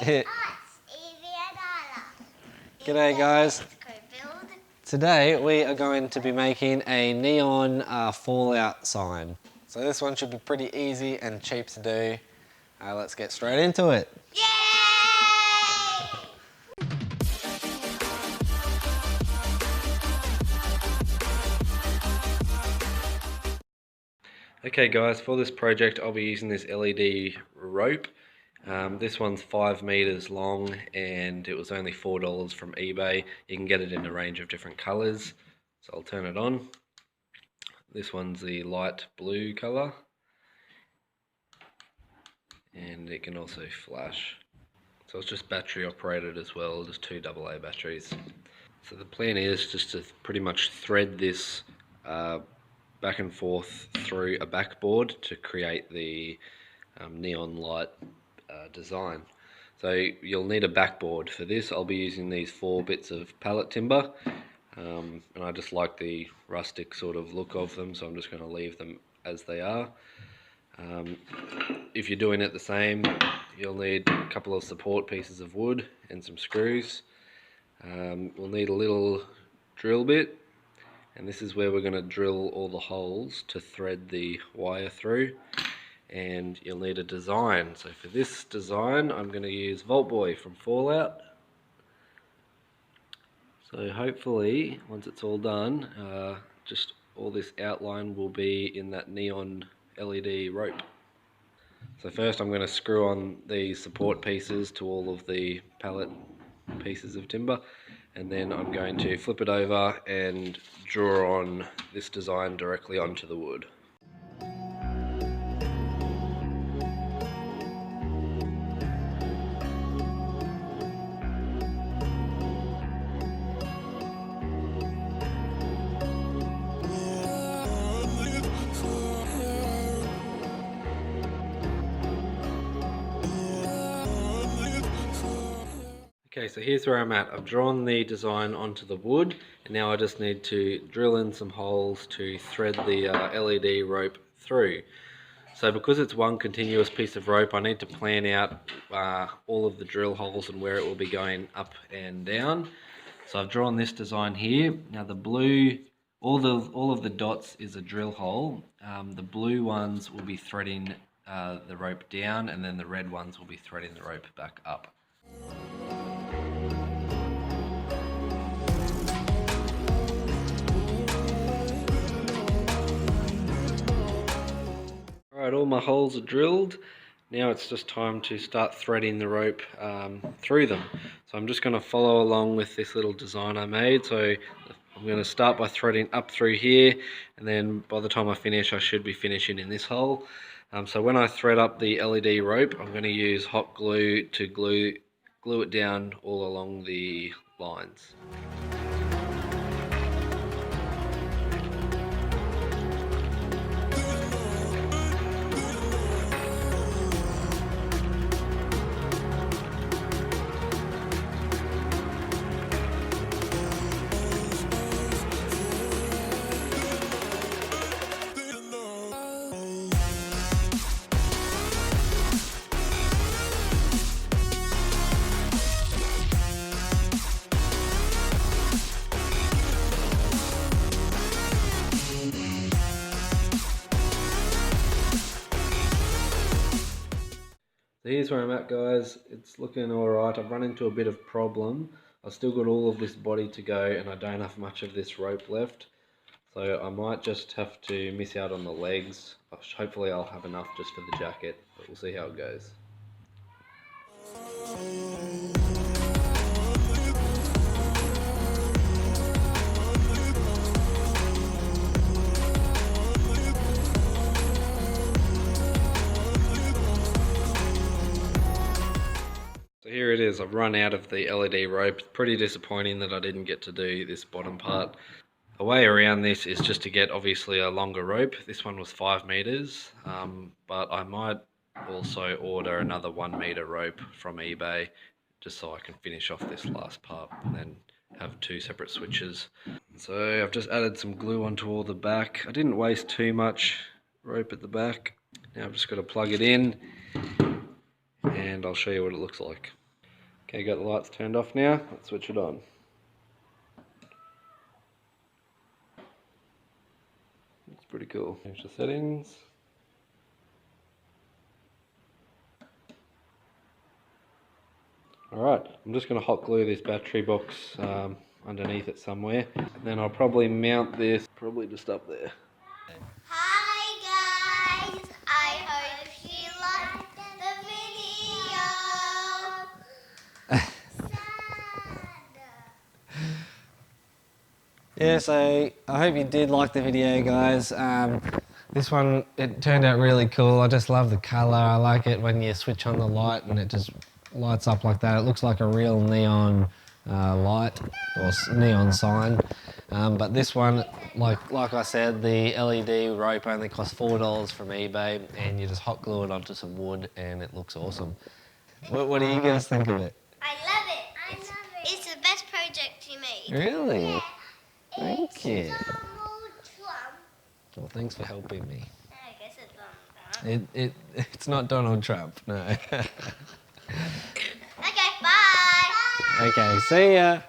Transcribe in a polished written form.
G'day guys. Today we are going to be making a neon fallout sign. So this one should be pretty easy and cheap to do. Let's get straight into it. Yay! Okay guys, for this project I'll be using this LED rope. This one's 5 meters long and it was only $4 from eBay. You can get it in a range of different colors. So I'll turn it on. This one's the light blue color. And it can also flash. So it's just battery operated as well, just 2 AA batteries. So the plan is just to pretty much thread this back and forth through a backboard to create the neon light design. So you'll need a backboard for this. I'll be using these 4 bits of pallet timber, and I just like the rustic sort of look of them, so I'm just going to leave them as they are. If you're doing it the same, you'll need a couple of support pieces of wood and some screws. We'll need a little drill bit, and this is where we're going to drill all the holes to thread the wire through. And you'll need a design. So for this design I'm going to use Vault Boy from Fallout. So hopefully once it's all done, just all this outline will be in that neon LED rope. So first I'm going to screw on these support pieces to all of the pallet pieces of timber, and then I'm going to flip it over and draw on this design directly onto the wood. Okay, so here's where I'm at. I've drawn the design onto the wood, and now I just need to drill in some holes to thread the LED rope through. So because it's one continuous piece of rope, I need to plan out all of the drill holes and where it will be going up and down. So I've drawn this design here. Now the blue, all of the dots is a drill hole. The blue ones will be threading the rope down, and then the red ones will be threading the rope back up. Alright, all my holes are drilled. Now it's just time to start threading the rope through them. So I'm just going to follow along with this little design I made. So I'm going to start by threading up through here, and then by the time I finish I should be finishing in this hole. So when I thread up the LED rope, I'm going to use hot glue to glue it down all along the lines. So here's where I'm at, guys. It's looking alright. I've run into a bit of problem. I've still got all of this body to go, and I don't have much of this rope left. So I might just have to miss out on the legs. Hopefully I'll have enough just for the jacket, but we'll see how it goes. So here it is. I've run out of the LED rope. It's pretty disappointing that I didn't get to do this bottom part. A way around this is just to get obviously a longer rope. This one was 5 meters, but I might also order another 1 meter rope from eBay just so I can finish off this last part and then have 2 separate switches. So I've just added some glue onto all the back. I didn't waste too much rope at the back. Now I've just got to plug it in and I'll show you what it looks like. Okay, got the lights turned off now. Let's switch it on. It's pretty cool. Change the settings. Alright, I'm just going to hot glue this battery box underneath it somewhere. And then I'll probably mount this, probably just up there. Hi guys, I hope you liked the video. Yeah, so I hope you did like the video, guys. This one, it turned out really cool. I just love the colour. I like it when you switch on the light and it just lights up like that. It looks like a real neon light or neon sign. But this one, like I said, the LED rope only cost $4 from eBay, and you just hot glue it onto some wood and it looks awesome. What do you guys think of it? I love it. It's the best project you made. Really? Yeah. Thank you. Donald Trump. Well, thanks for helping me. I guess it's Donald Trump. It's not Donald Trump, no. Okay, bye. Okay, see ya.